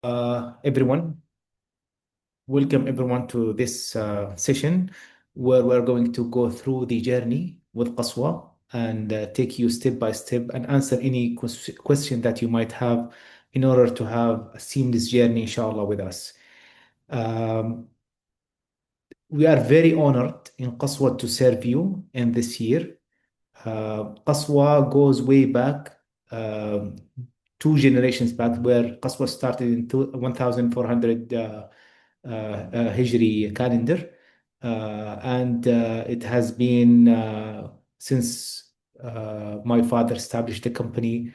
Everyone. Welcome everyone to this session where we're going to go through the journey with Qaswa and take you step by step and answer any question that you might have in order to have a seamless journey, inshallah, with us. Um, we are very honored in Qaswa to serve you in this year. Qaswa goes way back, um, two generations back, where Qaswa started in 1400 Hijri calendar, and it has been since my father established the company.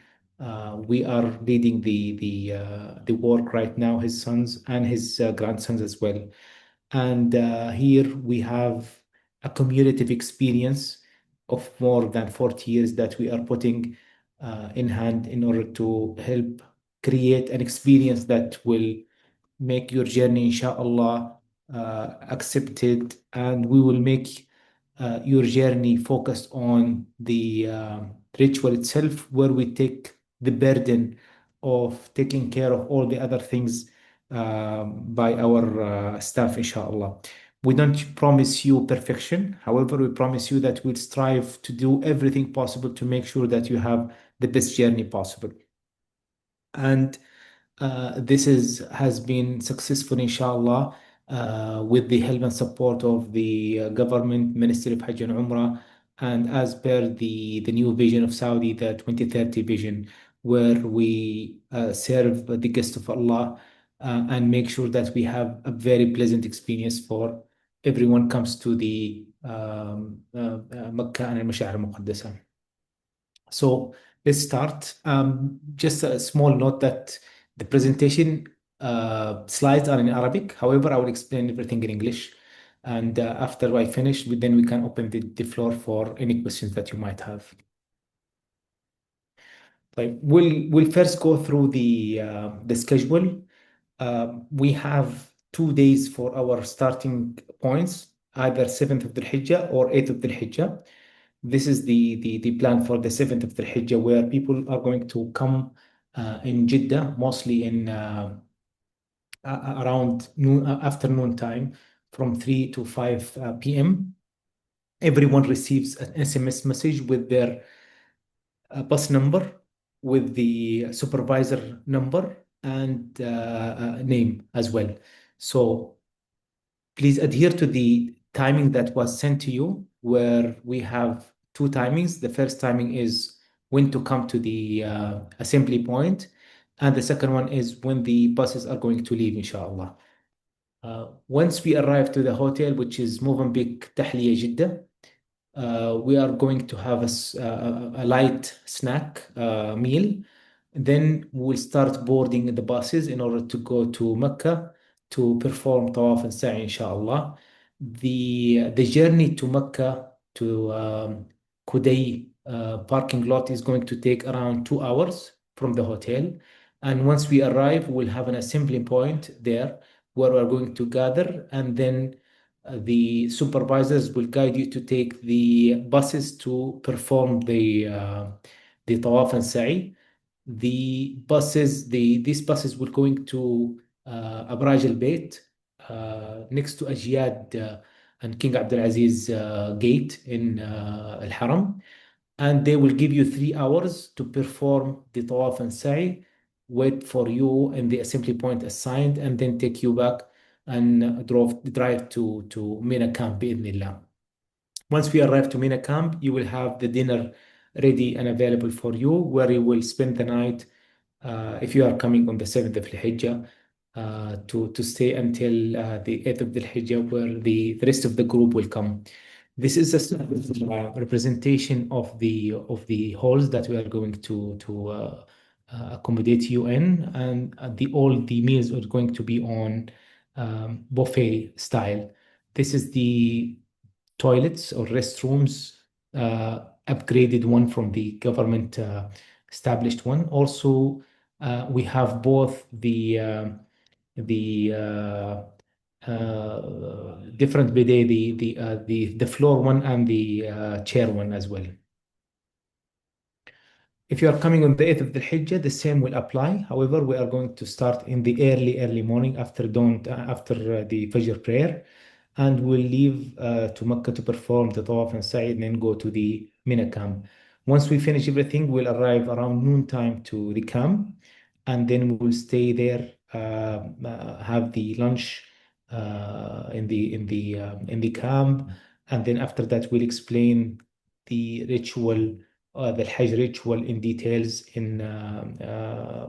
We are leading the work right now, his sons and his grandsons as well. And here we have a cumulative experience of more than 40 years that we are putting in hand in order to help create an experience that will make your journey, inshallah, accepted, and we will make your journey focused on the ritual itself, where we take the burden of taking care of all the other things by our staff, inshallah. We don't promise you perfection. However, we promise you that we'll strive to do everything possible to make sure that you have the best journey possible. And this has been successful, inshallah, with the help and support of the government, Ministry of Hajj and Umrah, and as per the new vision of Saudi, the 2030 vision, where we serve the guest of Allah and make sure that we have a very pleasant experience for everyone comes to the Mecca and al-Masha'ir al-Muqaddasa. So let's start. Just a small note that the presentation slides are in Arabic. However, I will explain everything in English. And after I finish, then we can open the floor for any questions that you might have. Like we'll first go through the schedule. We have 2 days for our starting points, either 7th of the Hijjah or 8th of the Hijjah. This is the plan for the 7th of the Hijjah, where people are going to come in Jeddah, mostly in around noon, afternoon time, from 3 to 5 p.m. Everyone receives an SMS message with their bus number, with the supervisor number, and name as well. So please adhere to the timing that was sent to you, where we have two timings. The first timing is when to come to the assembly point, and the second one is when the buses are going to leave, inshallah. Once we arrive to the hotel, which is Movenpick Tahliya Jeddah, we are going to have a light snack meal. Then we'll start boarding the buses in order to go to Mecca to perform Tawaf and Sa'i, inshallah. The journey to Mecca to Kudai parking lot is going to take around 2 hours from the hotel. And once we arrive, we'll have an assembly point there where we're going to gather, and then the supervisors will guide you to take the buses to perform the Tawaf and Sa'i. These buses will going to Abraj Al Bayt, next to Ajiyad and King Abdulaziz gate in Al Haram, and they will give you 3 hours to perform the Tawaf and Sa'i, wait for you in the assembly point assigned, and then take you back and drive to Mina camp بإذن. Once we arrive to Mina camp, you will have the dinner ready and available for you, where you will spend the night, if you are coming on the 7th of Hijjah, to stay until the 8th of the Hijjah, where the rest of the group will come. This is a representation of the halls that we are going to accommodate you in, and all the meals are going to be on buffet style. This is the toilets or restrooms, upgraded one from the government established one. Also, we have both the different bidet, the floor one and the chair one as well. If you are coming on the 8th of the Hijjah, the same will apply. However, we are going to start in the early morning after dawn, after the Fajr prayer, and we'll leave to Mecca to perform the Tawaf and Sa'i, and then go to the Mina camp. Once we finish everything, we'll arrive around noontime to the camp, and then we'll stay there, have the lunch in the camp, and then after that, we'll explain the ritual, the Hajj ritual in details in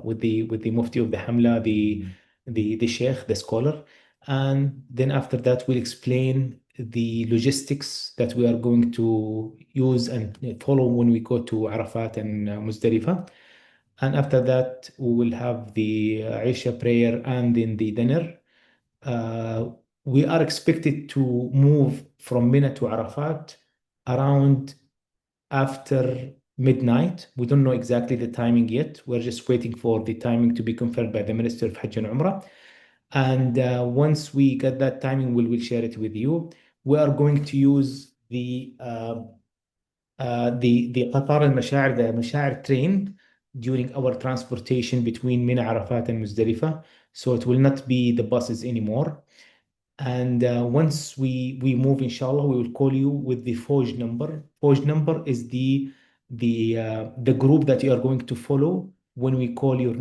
with the Mufti of the Hamla, the Sheikh, the scholar, and then after that we'll explain the logistics that we are going to use and follow when we go to Arafat and Muzdalifah. And after that, we will have the Isha prayer and then the dinner. Uh, we are expected to move from Mina to Arafat around after midnight. We don't know exactly the timing yet. We're just waiting for the timing to be confirmed by the Minister of Hajj and Umrah. And once we get that timing, we will share it with you. We are going to use the Qatar al-Masha'ir, the Masha'ir train during our transportation between Mina, Arafat, and Muzdalifah. So it will not be the buses anymore. And once we move, inshallah, we will call you with the Foj number. Foj number is the group that you are going to follow when we call your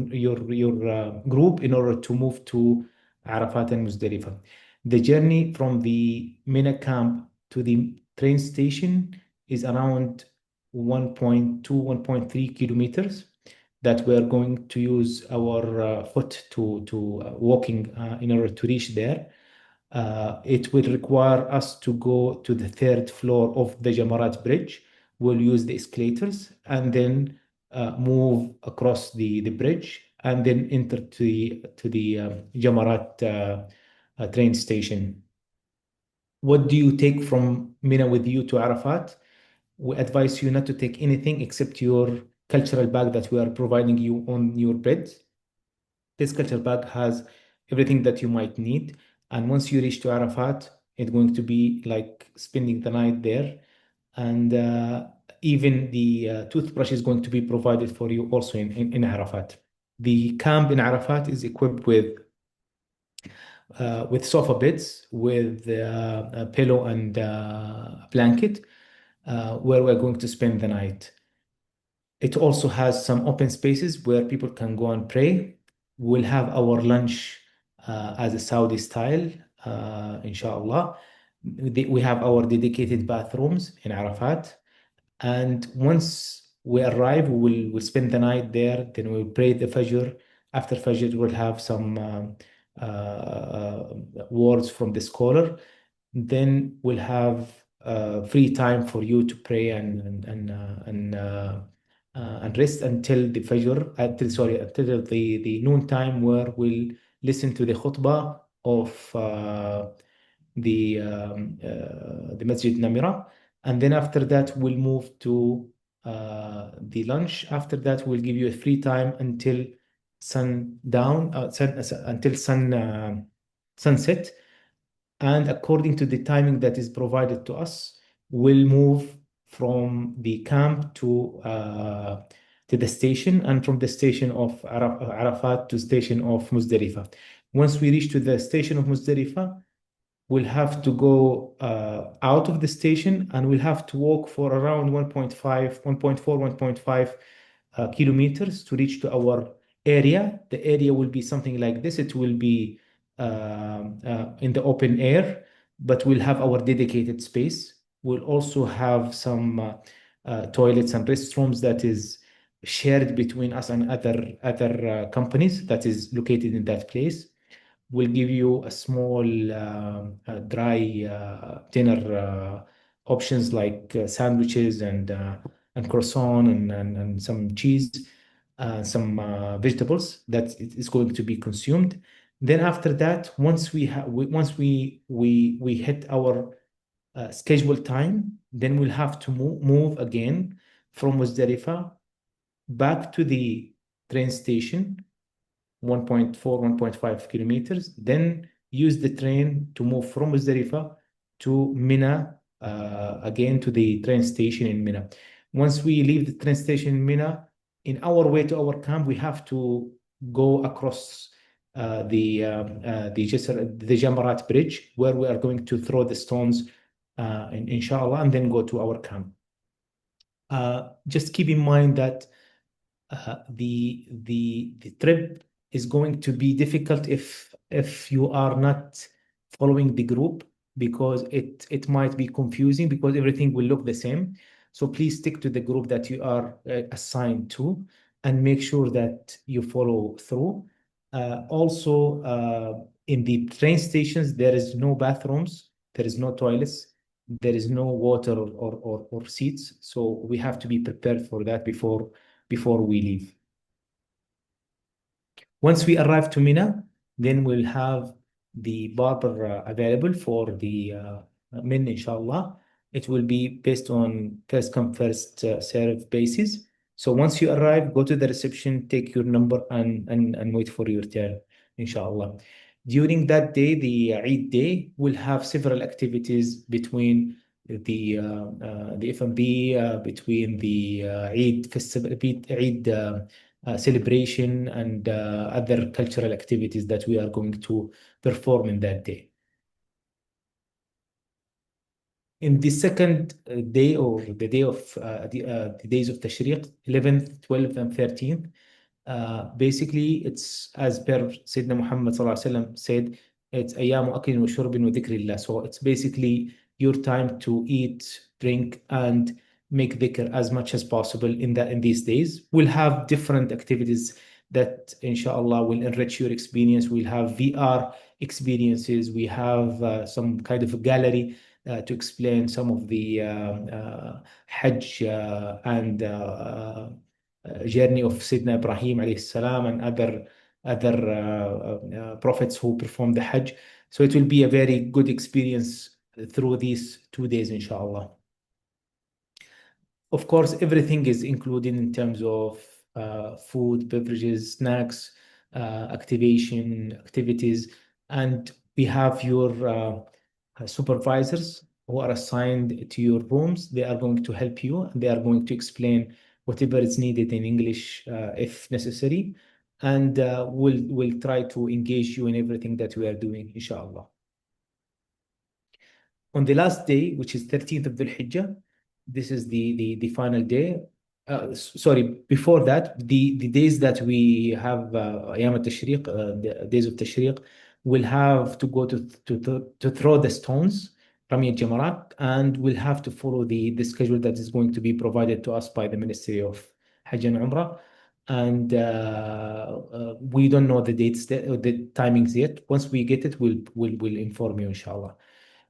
group in order to move to Arafat and Muzdalifah. The journey from the Mina camp to the train station is around 1.2, 1.3 kilometers that we are going to use our foot to walking in order to reach there. It will require us to go to the third floor of the Jamarat Bridge. We'll use the escalators and then move across the bridge and then enter to the Jamarat train station. What do you take from Mina with you to Arafat? We advise you not to take anything except your cultural bag that we are providing you on your bed. This culture bag has everything that you might need. And once you reach to Arafat, it's going to be like spending the night there. And even the toothbrush is going to be provided for you also in Arafat. The camp in Arafat is equipped with sofa beds, with a pillow and a blanket, where we're going to spend the night. It also has some open spaces where people can go and pray. We'll have our lunch as a Saudi style, inshallah. We have our dedicated bathrooms in Arafat. And once we arrive, we'll spend the night there. Then we'll pray the Fajr. After Fajr, we'll have some words from the scholar. Then we'll have free time for you to pray and rest until the Fajr, until the noon time, where we'll listen to the khutbah of the Masjid Namira. And then after that, we'll move to the lunch. After that, we'll give you a free time until until sunset. And according to the timing that is provided to us, we'll move from the camp to the station, and from the station of Arafat to station of Muzdalifah. Once we reach to the station of Muzdalifah, we'll have to go out of the station, and we'll have to walk for around 1.5, 1.4, 1.5 kilometers to reach to our area. The area will be something like this. It will be in the open air, but we'll have our dedicated space. We'll also have some toilets and restrooms that is shared between us and other companies that is located in that place. We'll give you a small dry dinner options like sandwiches and croissant and some cheese, some vegetables that is going to be consumed. Then after that, once we hit our scheduled time, then we'll have to move again from Muzdalifah back to the train station, 1.4, 1.5 kilometers, then use the train to move from Muzdalifah to Mina, again to the train station in Mina. Once we leave the train station in Mina, in our way to our camp, we have to go across the Jamarat bridge where we are going to throw the stones, inshallah, and then go to our camp. Just keep in mind that the trip is going to be difficult if you are not following the group, because it might be confusing because everything will look the same. So please stick to the group that you are assigned to, and make sure that you follow through. Also, in the train stations, there is no bathrooms, there is no toilets, there is no water or seats. So we have to be prepared for that before we leave. Once we arrive to Mina, then we'll have the barber available for the men, inshallah. It will be based on first come, first serve basis. So once you arrive, go to the reception, take your number, and wait for your turn, inshallah. During that day, the Eid day, we'll have several activities between the F&B, between the Eid festival, Eid celebration, and other cultural activities that we are going to perform in that day. In the second day, or the day of the days of Tashriq, 11th, 12th, and 13th, basically it's as per Sayyidina Muhammad sallallahu alaihi wasallam said, it's ayyamu aklin wa shurbin wa dhikrillah. So it's basically your time to eat, drink, and make dhikr as much as possible in these days. We'll have different activities that inshallah will enrich your experience. We'll have VR experiences. We have some kind of a gallery to explain some of the Hajj and journey of Sayyidina Ibrahim alayhi salam, and other prophets who performed the Hajj. So it will be a very good experience through these 2 days, inshallah. Of course, everything is included in terms of food, beverages, snacks, activation, activities, and we have your supervisors who are assigned to your rooms. They are going to help you, and they are going to explain whatever is needed in English if necessary, and we'll try to engage you in everything that we are doing, inshallah. On the last day, which is 13th of Dhul Hijjah, this is the final day. Sorry, before that, the days that we have Ayam al-Tashriq, the days of Tashriq, we'll have to go to throw the stones, Rami al-Jamarat, and we'll have to follow the schedule that is going to be provided to us by the Ministry of Hajj and Umrah. And we don't know the dates, the timings yet. Once we get it, we'll inform you, inshallah.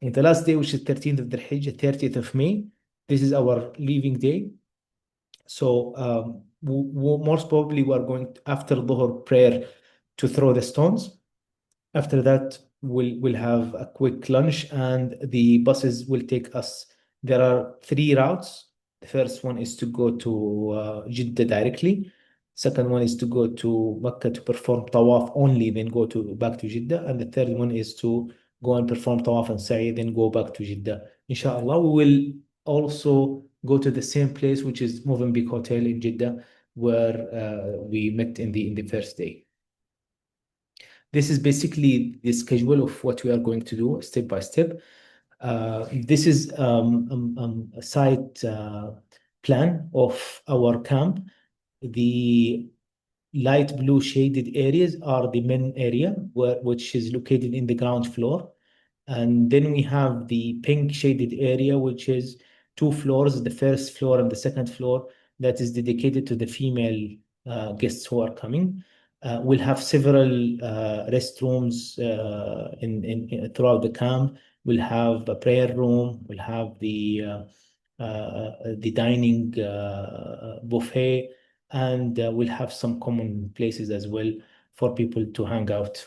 In the last day, which is 13th of the Hijjah, 30th of May, this is our leaving day. So most probably we are going after Dhuhr prayer to throw the stones. After that, we'll have a quick lunch, and the buses will take us. There are 3 routes. The first one is to go to Jeddah directly. Second one is to go to Mecca to perform tawaf only, then go back to Jeddah. And the third one is to go and perform tawaf and sa'i, then go back to Jeddah. Inshallah, we will also go to the same place, which is Movenpick Hotel in Jeddah, where we met in the first day. This is basically the schedule of what we are going to do step by step. This is a site plan of our camp. The light blue shaded areas are the main area, which is located in the ground floor. And then we have the pink shaded area, which is 2 floors, the first floor and the second floor, that is dedicated to the female guests who are coming. We'll have several restrooms throughout the camp. We'll have a prayer room. We'll have the dining buffet, and we'll have some common places as well for people to hang out.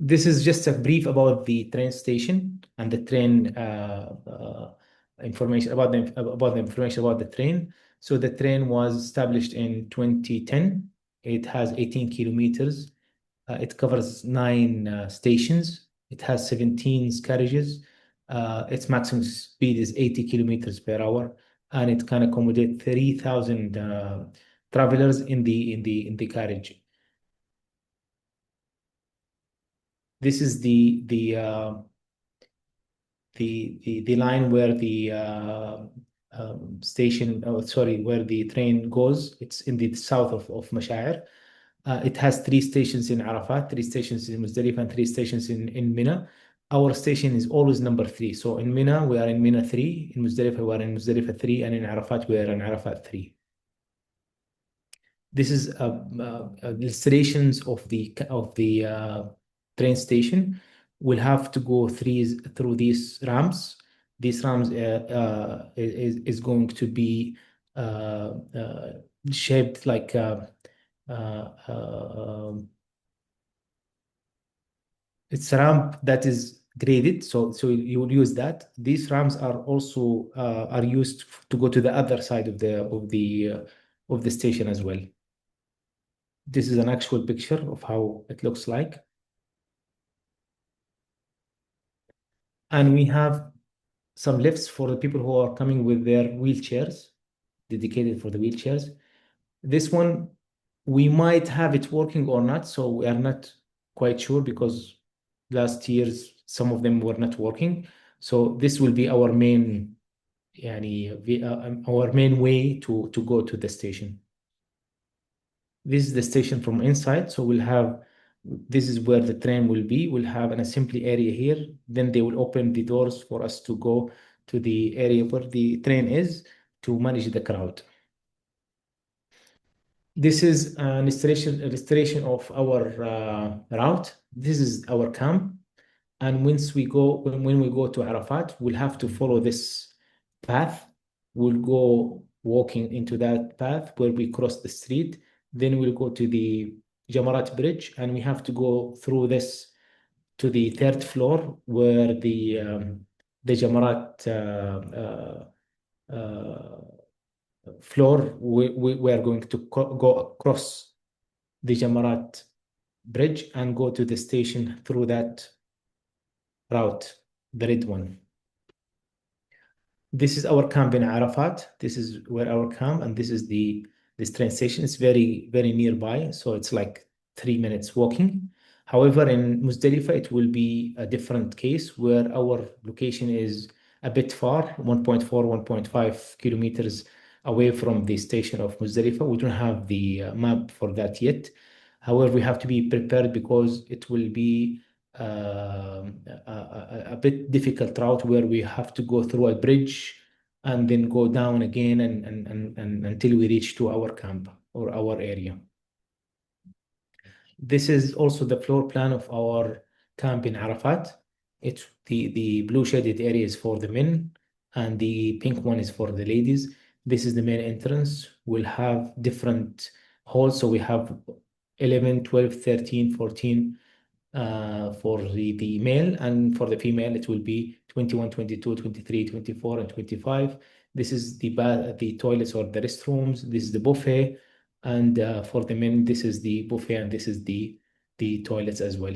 This is just a brief about the train station and the train information about the information about the train. So the train was established in 2010. It has 18 kilometers. It covers 9 stations. It has 17 carriages. Its maximum speed is 80 kilometers per hour. and it can accommodate 3,000 travelers in the carriage. This is the line where the station, oh, sorry, where the train goes. It's in the south of Mashair. It has three stations in Arafat, three stations in Muzdalifah, and three stations in Mina. Our station is always number three. So in Mina, we are in Mina 3. In Muzdalifah, we are in Muzdalifah 3. And in Arafat, we are in Arafat 3. This is illustrations of the train station. We'll have to go through these ramps. These ramps is going to be shaped like uh, uh, it's a ramp that is graded. So you will use that. These ramps are also are used to go to the other side of the station as well. This is an actual picture of how it looks like. And we have some lifts for the people who are coming with their wheelchairs, dedicated for the wheelchairs. This one, we might have it working or not, so we are not quite sure because last years some of them were not working. So this will be our main, our main way to go to the station. This is the station from inside. So we'll have, this is where the train will be. We'll have an assembly area here. Then they will open the doors for us to go to the area where the train is to manage the crowd. This is an illustration of our route. This is our camp. And when we go to Arafat, we'll have to follow this path. We'll go walking into that path where we cross the street. Then we'll go to the Jamarat Bridge, and we have to go through this to the third floor where the Jamarat floor. We are going to go across the Jamarat Bridge and go to the station through that route, the red one. This is our camp in Arafat. This is where our camp, and this is this train station. It's very, very nearby, so it's like 3 minutes walking. However, in Muzdalifah, it will be a different case where our location is a bit far, 1.4, 1.5 kilometers away from the station of Muzdalifah. We don't have the map for that yet. However, we have to be prepared because it will be a bit difficult route where we have to go through a bridge and then go down again and until we reach to our camp or our area. This is also the floor plan of our camp in Arafat. It's the blue shaded area is for the men and the pink one is for the ladies. This is the main entrance. We'll have different halls. So we have 11, 12, 13, 14 for the male, and for the female it will be 21, 22, 23, 24, and 25. This is the toilets or the restrooms. This is the buffet, and for the men this is the buffet, and this is the toilets as well.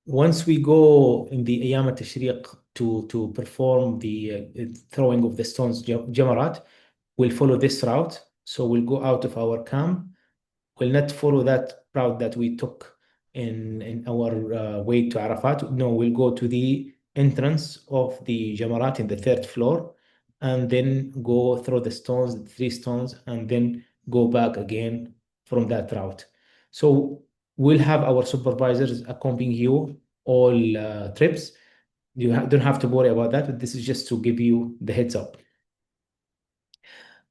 Once we go in the Ayyam al-Tashriq to perform the throwing of the stones, Jamarat, we'll follow this route. So we'll go out of our camp. We'll not follow that route that we took in our way to Arafat. No, we'll go to the entrance of the Jamarat in the third floor and then go through the stones, the three stones, and then go back again from that route. So we'll have our supervisors accompanying you all trips. You don't have to worry about that, but this is just to give you the heads up.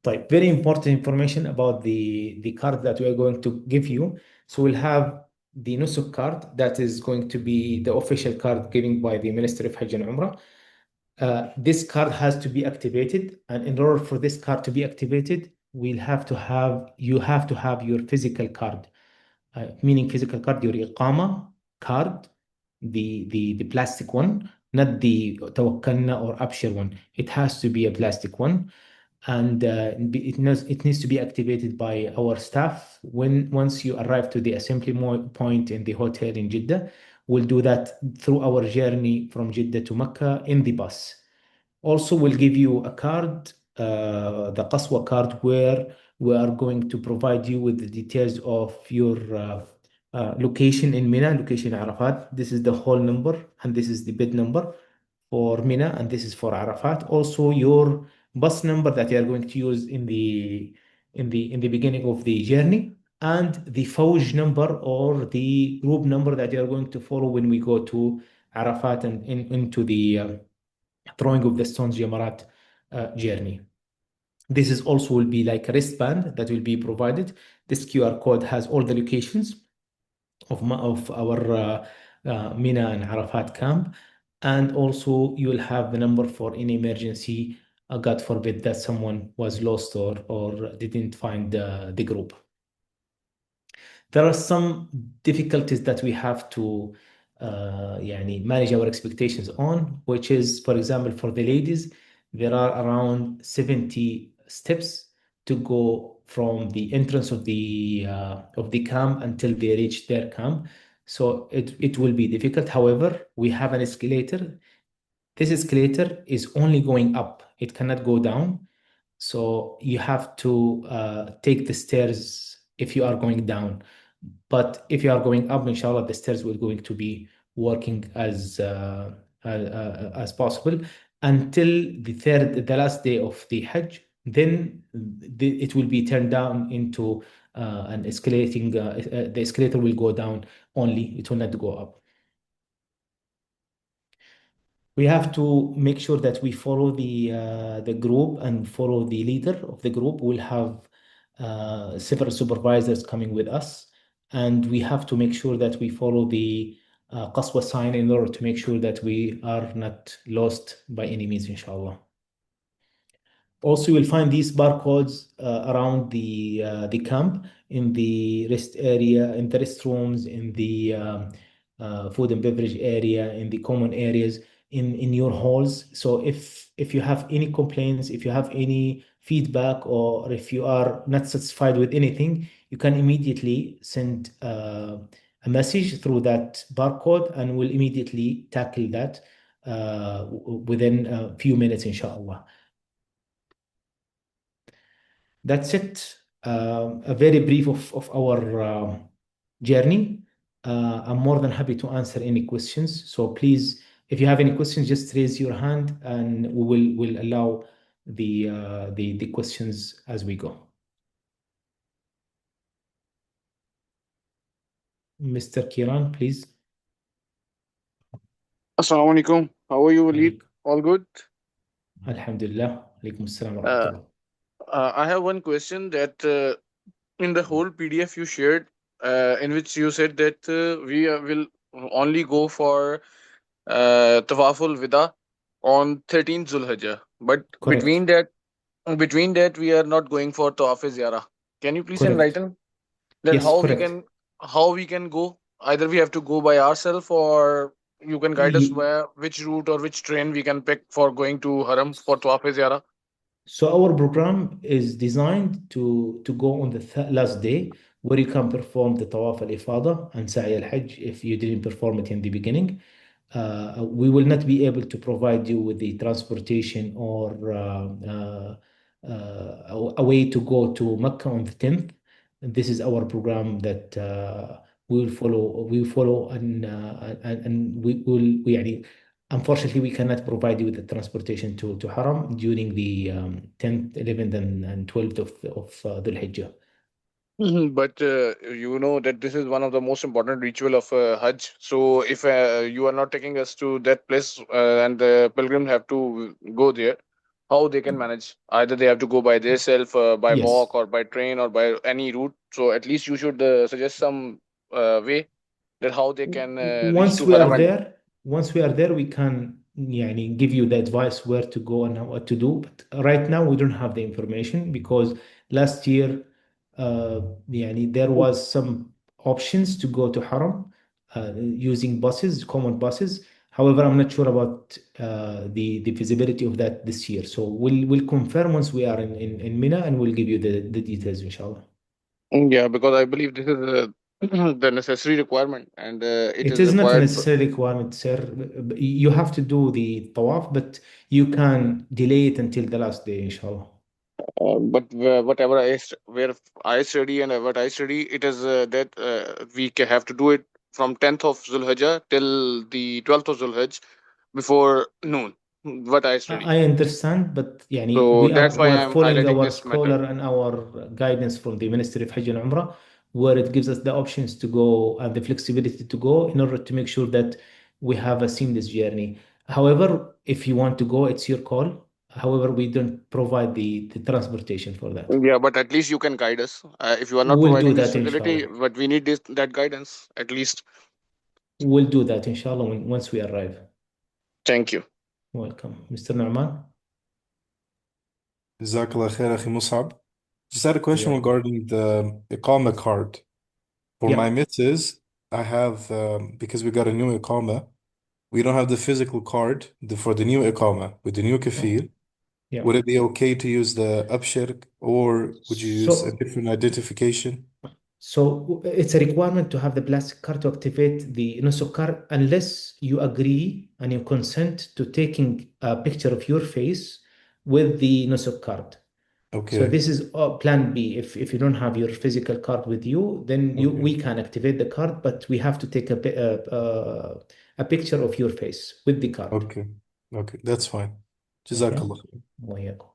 Right, very important information about the card that we are going to give you. So we'll have the Nusuk card that is going to be the official card given by the Ministry of Hajj and Umrah. This card has to be activated, and in order for this card to be activated, you have to have your physical card, meaning physical card, your Iqama card, the plastic one, not the Tawakkalna or Abshir one. It has to be a plastic one, and it needs to be activated by our staff once you arrive to the assembly point in the hotel in Jeddah. We'll do that through our journey from Jeddah to Mecca in the bus. Also, we'll give you a card, the Qaswa card, where we are going to provide you with the details of your location in Mina, location Arafat. This is the hall number, and this is the bed number for Mina, and this is for Arafat. Also, your bus number that you are going to use in the beginning of the journey, and the Fauj number or the group number that you are going to follow when we go to Arafat and into the throwing of the stones Jamarat journey. This is also will be like a wristband that will be provided. This QR code has all the locations of our Mina and Arafat camp. And also you will have the number for any emergency, God forbid that someone was lost or didn't find the group. There are some difficulties that we have to manage our expectations on, which is, for example, for the ladies, there are around 70 steps to go from the entrance of the camp until they reach their camp. So it will be difficult. However, we have an escalator. This escalator is only going up. It cannot go down. So you have to take the stairs if you are going down. But if you are going up, inshallah, the stairs will going to be working as possible until the last day of the Hajj. Then it will be turned down into an escalating. The escalator will go down only; it will not go up. We have to make sure that we follow the group and follow the leader of the group. We'll have several supervisors coming with us, and we have to make sure that we follow the Qaswa sign in order to make sure that we are not lost by any means, inshallah. Also, you will find these barcodes around the camp, in the rest area, in the restrooms, in the food and beverage area, in the common areas, in your halls. So if you have any complaints, if you have any feedback, or if you are not satisfied with anything, you can immediately send a message through that barcode, and we'll immediately tackle that within a few minutes, inshallah. That's it. A very brief of our journey. I'm more than happy to answer any questions. So please, if you have any questions, just raise your hand, and we'll allow the questions as we go. Mr. Kiran, please. Assalamu alaikum. How are you, Walid? Alaikum. All good? Alhamdulillah. Alaikum assalam wa Uh, rahmatullah. I have one question that in the whole PDF you shared, in which you said that we will only go for Tawaful Wida on 13th Zulhijjah. But Correct. between that, we are not going for Tawaf Ziyarah. Can you please Correct. enlighten that Yes, correct. how we can go? Either we have to go by ourselves, or you can guide us Ye- where which route or which train we can pick for going to Haram for Tawaf Ziyarah. So our program is designed to go on the last day, where you can perform the Tawaf al-Ifada and Sa'i al-Hajj if you didn't perform it in the beginning. We will not be able to provide you with the transportation or a way to go to Mecca on the 10th. This is our program that we will follow. We will follow, and we will. Unfortunately, we cannot provide you with the transportation to Haram during the 10th, 11th, and 12th of Dhul Hijjah. But you know that this is one of the most important ritual of Hajj. So if you are not taking us to that place and the pilgrim have to go there, how they can manage? Either they have to go by themselves, by Yes. walk or by train or by any route. So at least you should suggest some way that how they can reach Once to we are Haram. And there, we can give you the advice where to go and what to do. But right now, we don't have the information because last year, there was some options to go to Haram using buses, common buses. However, I'm not sure about the feasibility of that this year. So we'll confirm once we are in Mina, and we'll give you the details, inshallah. Yeah, because I believe this is the necessary requirement, and it It is is not a required. necessary requirement, sir. You have to do the tawaf, but you can delay it until the last day, inshallah. But whatever where I study and what I study, it is that we have to do it from 10th of Zulhijjah till the 12th of Zulhijjah before noon. What I study. I understand, but يعني So we that's are why we're I'm following highlighting our this matter. scholar and our guidance from the Ministry of Hajj and Umrah, where it gives us the options to go and the flexibility to go in order to make sure that we have a seamless journey. However, if you want to go, it's your call. However, we don't provide the transportation for that. Yeah, but at least you can guide us. If you are not We'll do providing this that, facility, inshallah. but we need this that guidance at least. We'll do that, inshallah, once we arrive. Thank you. Welcome. Mr. Nu'man? Jazakallah khair, Akhi Musab. Just had a question Yeah. regarding the Iqama card. For my Yeah. missus, I have, because we got a new Iqama, we don't have the physical card for the new Iqama with the new Oh, kafil. yeah. Would it be okay to use the Abshir or would you use a So different identification? So it's a requirement to have the plastic card to activate the Nusuk card unless you agree and you consent to taking a picture of your face with the Nusuk card. So Okay, this is plan B. If you don't have your physical card with you, then okay, we can activate the card, but we have to take a picture of your face with the card. okay, okay, that's fine. Okay. Jazakallah. وإياكم.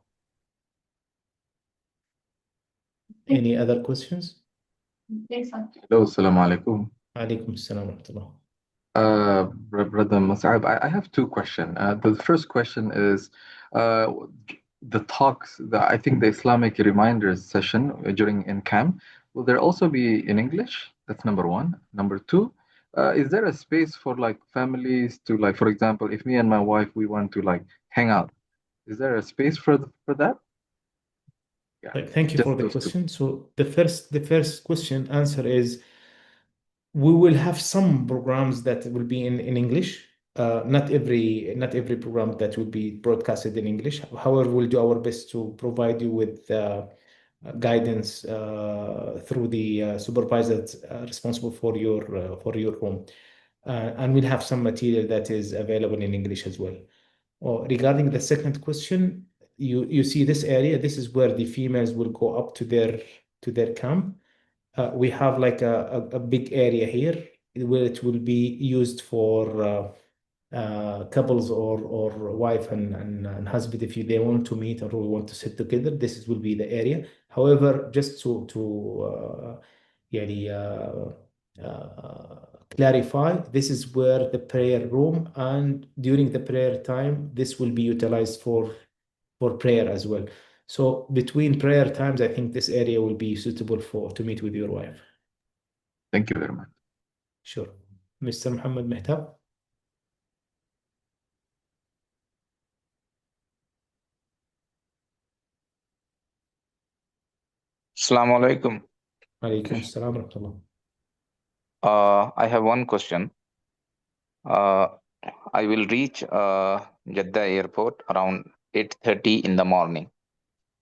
Any other questions? Hello, Assalamu alaikum. عليكم السلام ورحمة الله. Brother Musab, I have two questions. The first question is uh, the talks, I think the Islamic reminders session during in camp, will there also be in English? That's number one. Number two, is there a space for like families to like, for example, if me and my wife we want to like hang out, is there a space for that? Yeah, Thank you just for the those two. question. So the first question answer is we will have some programs that will be in English. Not every program that will be broadcasted in English. However, we'll do our best to provide you with guidance through the supervisor that's responsible for your room, and we'll have some material that is available in English as well. Regarding the second question, you see this area. This is where the females will go up to their camp. We have like a big area here where it will be used for couples or wife and husband if they want to meet or want to sit together. Will be the area. However, just to يعني, clarify, this is where the prayer room, and during the prayer time, this will be utilized for prayer as well. So between prayer times, I think this area will be suitable for to meet with your wife. Thank you very much. Sure. Mr. Muhammad Mehtab. Assalamu alaikum. Alaikum assalam wa rahmatullah. I have one question. Uh, I will reach Jeddah airport around 8:30 in the morning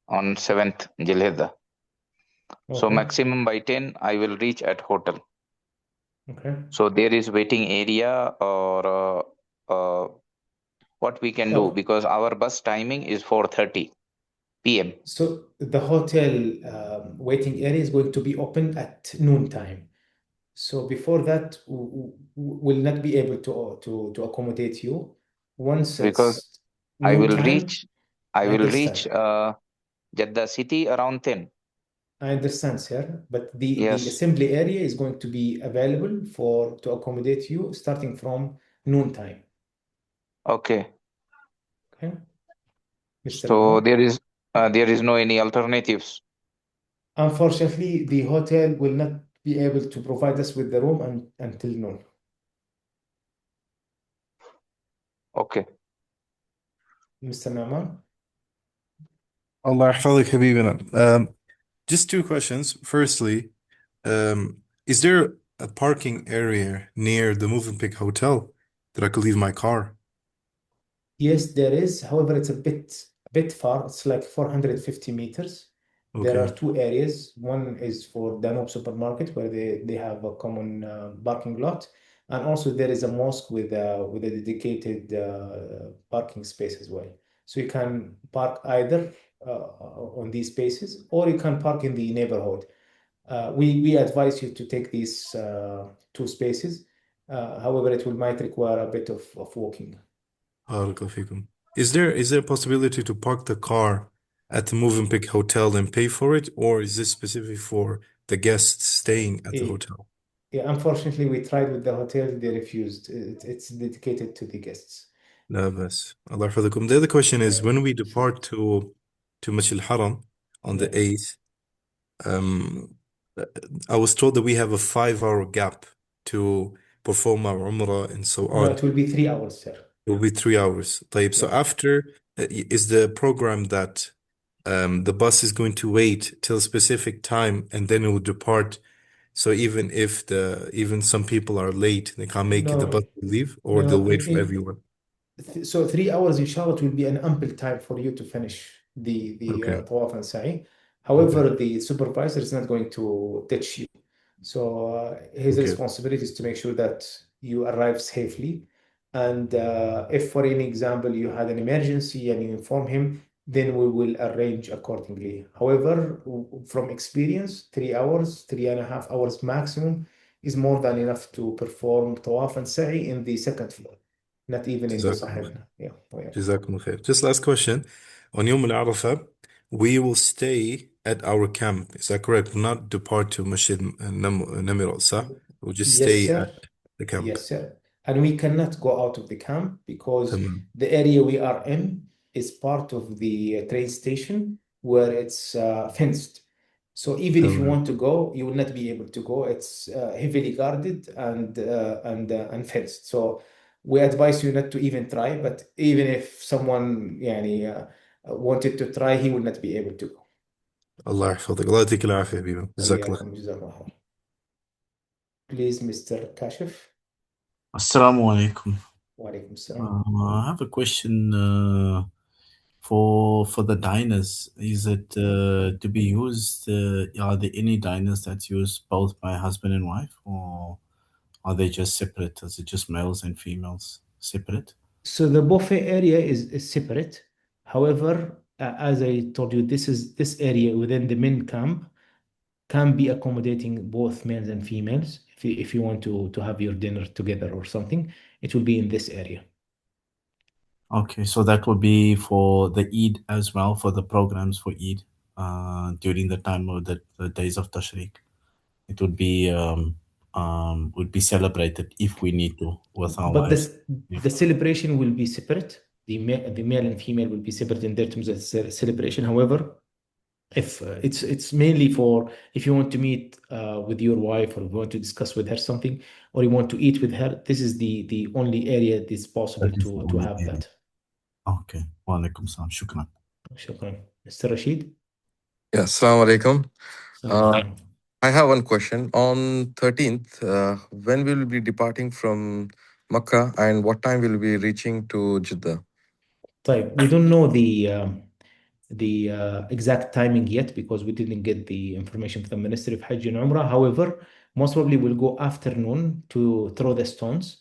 on 7th Jilhidda. So Okay. maximum by 10 I will reach at hotel. Okay. So there is waiting area or what we can do Oh, because our bus timing is 4:30 p.m. so the hotel waiting area is going to be open at noon time. So before that, will not be able to accommodate you. Once because it's noon time, I I will reach understand. Jeddah city around 10. I understand, sir. But the Yes. assembly area is going to be available for to accommodate you starting from noon time. Okay. Okay, Mr. So Nu'man. there is no any alternatives. Unfortunately, the hotel will not be able to provide us with the room until noon. Okay. Mr. Nu'man. Allah يحفظك حبيبنا. Just two questions. Firstly, is there a parking area near the Movenpick Hotel that I could leave my car? Yes, there is. However, it's a bit far. It's like 450 meters. There are Okay. two areas. One is for Danube supermarket where they have a common parking lot, and also there is a mosque with a dedicated parking space as well. So you can park either on these spaces, or you can park in the neighborhood. We advise you to take these two spaces. However, it will might require a bit of walking. بارك فيكم. Is there a possibility to park the car at the Movenpick Hotel and pay for it, or is this specific for the guests staying at the Eh, hotel? Yeah, unfortunately, we tried with the hotel. They refused. It's dedicated to the guests. لا بس الله يحفظكم. The other question is Yeah, when we sure. depart to Masjid al-Haram on the Yeah. 8th, um, I was told that we have a 5-hour gap to perform our Umrah and so No, on. it will be 3 hours, sir. It will be 3 hours. طيب, so Yeah. after, is the program that the bus is going to wait till a specific time and then it will depart? So even some people are late, they can't make it, the bus No, will leave, or no. they'll wait for everyone. So 3 hours, inshallah, it will be an ample time for you to finish the Okay. tawaf and sa'i. Okay. However, the supervisor is not going to touch you. So his Okay. responsibility is to make sure that you arrive safely. And if, for any example, you had an emergency and you inform him, then we will arrange accordingly. However, from experience, 3 hours, 3.5 hours maximum is more than enough to perform tawaf and sa'i in the second floor. Not even into جزاكم الله خير. Sahibna. Yeah. Oh, yeah. جزاكم الله خير. Just last question. On Yom al-Arafah, we will stay at our camp. Is that correct? We'll not depart to Masjid Namir, صح? We'll just Yes, stay at sir. the camp. Yes, sir. And we cannot go out of the camp because تمام. the area we are in is part of the train station where it's fenced. So even if you تمام. want to go, you will not be able to go. It's heavily guarded and fenced. So we advise you not to even try. But even if someone wanted to try, he will not be able to go. الله يحفظك. الله يعطيك العافية حبيبي. جزاك الله خير. وإياكم جزاكم الله خير. Please, Mr. Kashif. Assalamu alaikum. وعليكم السلام. I have a question for the diners. Is it to be used? Are there any diners that's used both by husband and wife, or are they just separate? Is it just males and females separate? So the buffet area is separate. However, as I told you, this area within the men camp can be accommodating both males and females. If you want to have your dinner together or something, it will be in this area. Okay, so that would be for the Eid as well, for the programs for Eid during the time of the days of Tashriq. It would be celebrated if we need to with our But wives. the celebration will be separate. The male and female will be separate in their terms of celebration. However, if it's mainly for if you want to meet with your wife or you want to discuss with her something or you want to eat with her, this is the only area that's possible That is the to only have area. that. Okay. Wa alaikum salam. Shukran. Shukran. Mr. Rashid? Yeah, Assalamu alaikum. Assalamu I have one question. On 13th, when will we be departing from Makkah and what time will we be reaching to Jeddah? طيب, we don't know the exact timing yet because we didn't get the information from the Ministry of Hajj and Umrah. However, most probably we'll go afternoon to throw the stones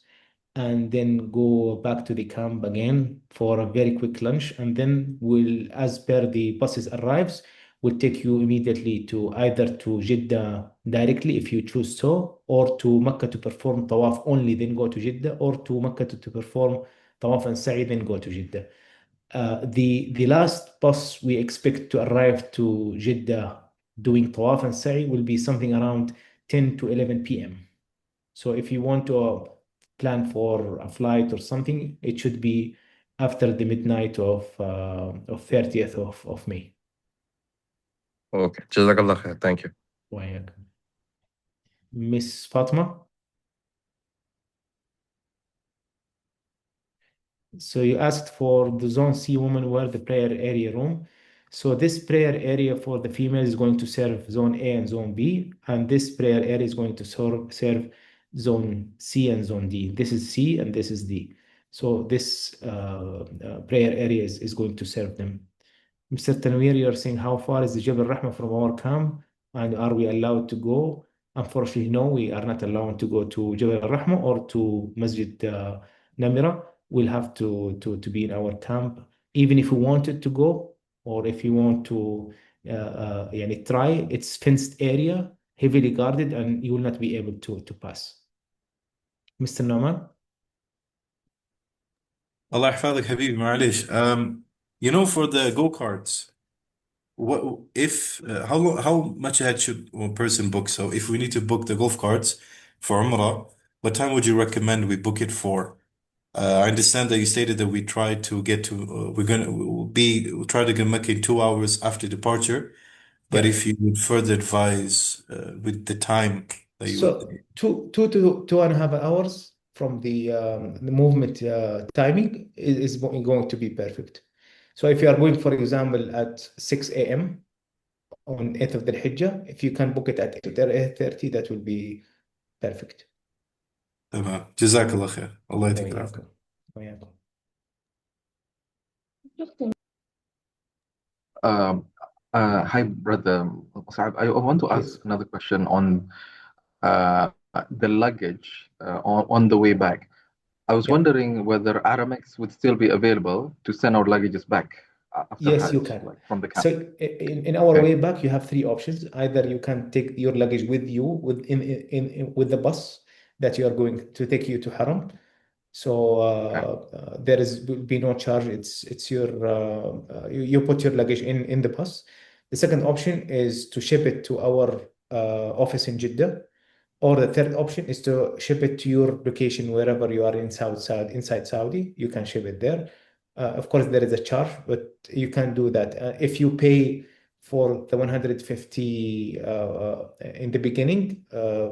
and then go back to the camp again for a very quick lunch. And then we'll, as per the buses arrives, we'll take you immediately to either to Jeddah directly if you choose so, or to Mecca to perform tawaf only, then go to Jeddah, or to Mecca to perform tawaf and sa'i, then go to Jeddah. The last bus we expect to arrive to Jeddah doing tawaf and sa'i will be something around 10 to 11 p.m. So if you want to plan for a flight or something, it should be after the midnight of 30th of May. Okay. Jazakallah khair. Thank you. وياك. Miss Fatma? So you asked for the Zone C woman where the prayer area room. So this prayer area for the female is going to serve Zone A and Zone B, and this prayer area is going to serve Zone C and Zone D. This is C and this is D. So this prayer area is going to serve them. Mr. Tanwir, you're saying how far is the Jabal Rahma from our camp and are we allowed to go? Unfortunately, no, we are not allowed to go to Jabal Rahma or to Masjid Namira. We'll have to be in our camp. Even if we wanted to go or if you want to try, it's fenced area, heavily guarded, and you will not be able to pass. Mr. Noman? Allah يحفظك حبيبي معلش. You know, for the go-karts, what if how much ahead should one person book? So if we need to book the golf carts for Umrah, what time would you recommend we book it for? I understand that you stated that we try to get to we'll try to get Mecca in 2 hours after departure. But Yeah. if you would further advise with the time that you would. So 2.5 hours from the movement timing is going to be perfect. So if you are going, for example, at 6 a.m. on 8th of the Hijjah, if you can book it at 8 or 8:30, that will be perfect. تمام جزاك الله خير الله يعطيك العافية. وياكم. Hi, brother Musab. I want to Please. ask another question on the luggage on the way back. I was Yeah. wondering whether Aramex would still be available to send our luggages back after Yes, you Hajj, can. like from the camp. So in our Okay. way back, you have three options. Either you can take your luggage with you with the bus that you are going to take you to Haram. So there will be no charge. It's your you put your luggage in the bus. The second option is to ship it to our office in Jeddah. Or the third option is to ship it to your location wherever you are inside Saudi. You can ship it there. Of course, there is a charge, but you can do that. If you pay for the 150 in the beginning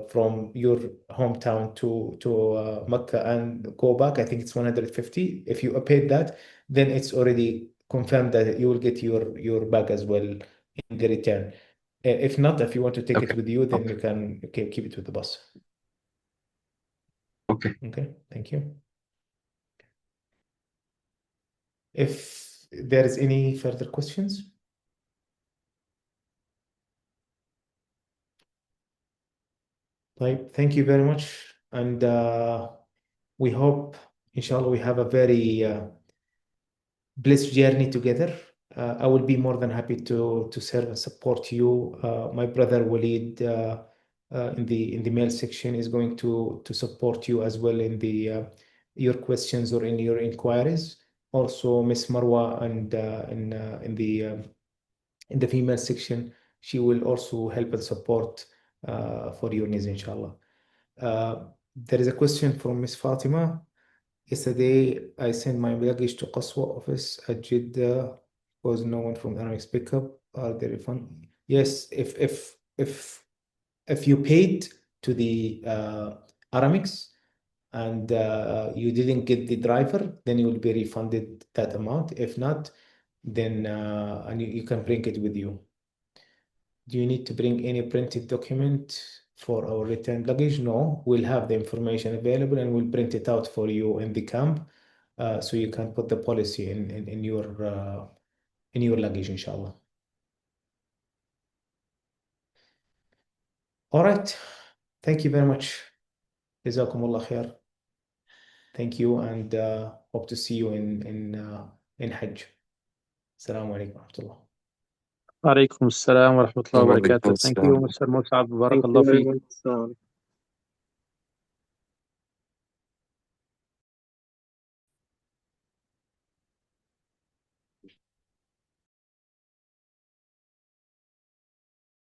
from your hometown to Mecca and go back, I think it's 150. If you paid that, then it's already confirmed that you will get your bag as well in the return. If not, if you want to take it Okay. with you, then Okay. you can keep it with the bus. Okay. Okay, thank you. If there is any further questions. Right, thank you very much. And we hope, inshallah, we have a very blessed journey together. I will be more than happy to serve and support you. My brother Walid in the mail section is going to support you as well in the your questions or in your inquiries. Also, Miss Marwa and in the female section, she will also help and support for your needs, inshallah. There is a question from Miss Fatima. Yesterday, I sent my luggage to Qaswa office at Jeddah because no one from Aramex pickup. Are they refund? Yes, if you paid to the Aramex and you didn't get the driver, then you will be refunded that amount. If not, then and you can bring it with you. Do you need to bring any printed document for our return luggage? No, we'll have the information available and we'll print it out for you in the camp, so you can put the policy in your luggage, inshallah. All right. Thank you very much. Jazakumullah khair. Thank you, and hope to see you in Hajj. Assalamu alaikum wa rahmatullah. عليكم السلام ورحمة الله وعليكم وبركاته. Thank you, السلام. Mr. Musab. Thank Barakallah you very feek. much.